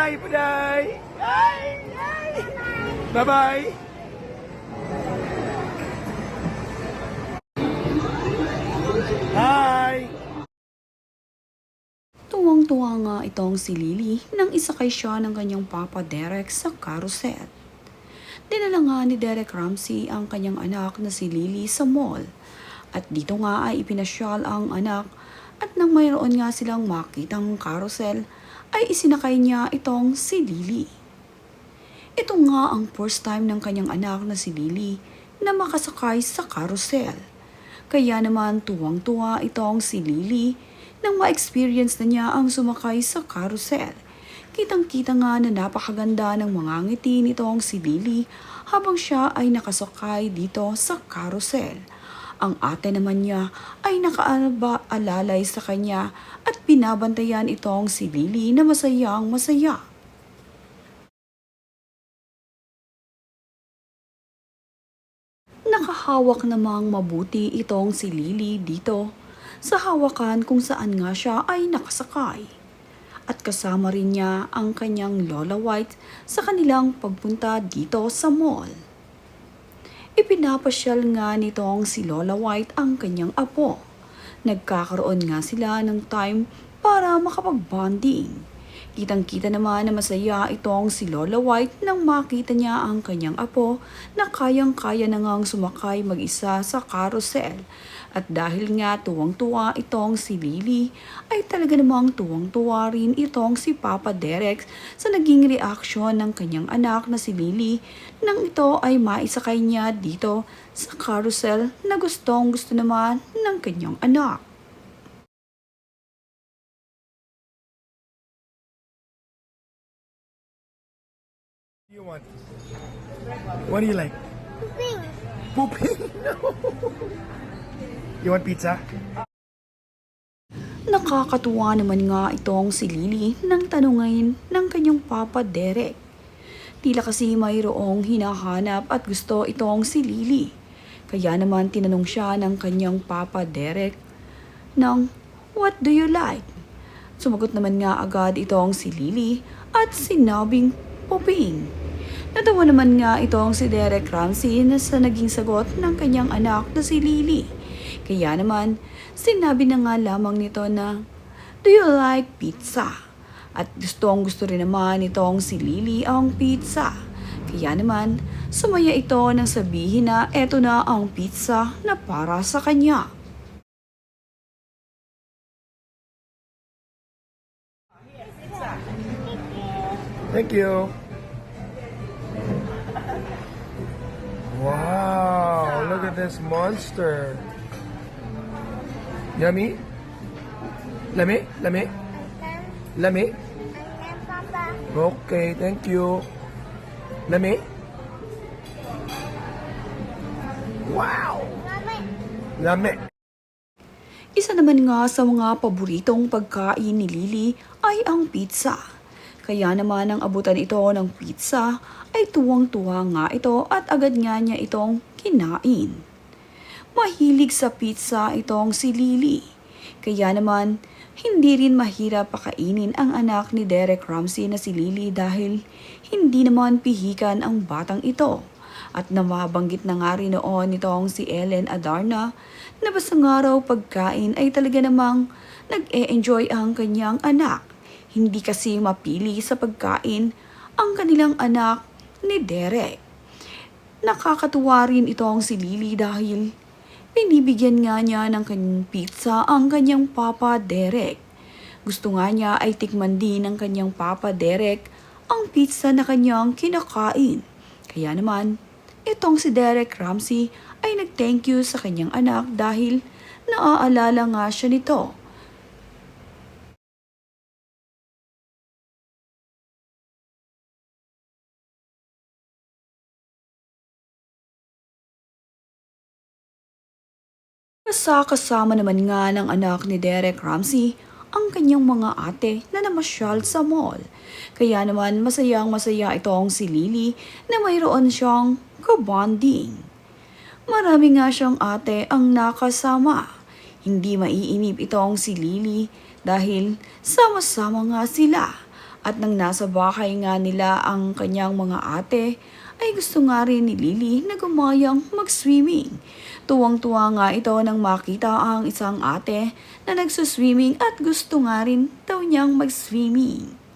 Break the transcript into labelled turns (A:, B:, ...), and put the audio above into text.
A: Bye, Puday! Bye-bye! Hi!
B: Tuwang-tuwa nga itong si Lily nang isakay siya ng kanyang papa Derek sa carousel. Dinala nga ni Derek Ramsey ang kanyang anak na si Lily sa mall. At dito nga ay ipinasyal ang anak at nang mayroon nga silang makitang carousel ay isinakay niya itong si Lily. Ito nga ang first time ng kanyang anak na si Lily na makasakay sa carousel. Kaya naman tuwang-tuwa itong si Lily nang ma-experience na niya ang sumakay sa carousel. Kitang-kita nga na napakaganda ng mga ngiti nitong si Lily habang siya ay nakasakay dito sa carousel. Ang ate naman niya ay nakaalalay sa kanya at binabantayan itong si Lily na masayang masaya. Nakahawak namang mabuti itong si Lily dito sa hawakan kung saan nga siya ay nakasakay. At kasama rin niya ang kanyang Lola White sa kanilang pagpunta dito sa mall. Ipinapasyal nga nitong si Lola White ang kanyang apo. Nagkakaroon nga sila ng time para makapag-bonding. Kitang-kita naman na masaya itong si Lola White nang makita niya ang kanyang apo na kayang-kaya na ngang sumakay mag-isa sa carousel. At dahil nga tuwang-tuwa itong si Lily, ay talaga namang tuwang-tuwa rin itong si Papa Derek sa naging reaksyon ng kanyang anak na si Lily nang ito ay maisakay niya dito sa carousel na gustong-gusto naman ng kanyang anak.
A: What do you want? What do you like? Pooping? No! You want pizza?
B: Nakakatuwa naman nga itong si Lily nang tanungin ng kanyang Papa Derek. Tila kasi mayroong hinahanap at gusto itong si Lily. Kaya naman tinanong siya ng kanyang Papa Derek ng, "What do you like?" Sumagot naman nga agad itong si Lily at sinabing pooping. Natawa naman nga itong si Derek Ramsey na sa naging sagot ng kanyang anak na si Lily. Kaya naman, sinabi na nga lamang nito na, "Do you like pizza?" At gustong-gusto rin naman itong si Lily ang pizza. Kaya naman, sumaya ito nang sabihin na eto na ang pizza na para sa kanya.
A: Thank you. Wow, look at this monster. Yummy? Lami? Lami? Lami? Okay, thank you. Lami? Wow! Lami.
B: Isa naman nga sa mga paboritong pagkain ni Lily ay ang pizza. Kaya naman ang abutan ito ng pizza ay tuwang-tuwa nga ito at agad nga niya itong kinain. Mahilig sa pizza itong si Lily. Kaya naman hindi rin mahirap pakainin ang anak ni Derek Ramsey na si Lily dahil hindi naman pihikan ang batang ito. At namabanggit na nga rin noon nitong si Ellen Adarna na basta nga raw pagkain ay talaga namang nag-e-enjoy ang kanyang anak. Hindi kasi mapili sa pagkain ang kanilang anak ni Derek. Nakakatuwa rin itong si Lily dahil binibigyan nga niya ng kanyang pizza ang kanyang Papa Derek. Gusto nga niya ay tikman din ng kanyang Papa Derek ang pizza na kanyang kinakain. Kaya naman, itong si Derek Ramsey ay nag-thank you sa kanyang anak dahil naaalala nga siya nito. Kasama naman nga ng anak ni Derek Ramsey ang kanyang mga ate na namasyal sa mall. Kaya naman masayang-masaya itong si Lily na mayroon siyang kabonding. Marami nga siyang ate ang nakasama. Hindi maiinip itong si Lily dahil sama-sama nga sila. At nang nasa bahay nga nila ang kanyang mga ate, ay gusto nga rin ni Lily na gumayang mag-swimming. Tuwang-tuwa nga ito nang makita ang isang ate na nagsuswimming at gusto nga rin daw niyang mag-swimming.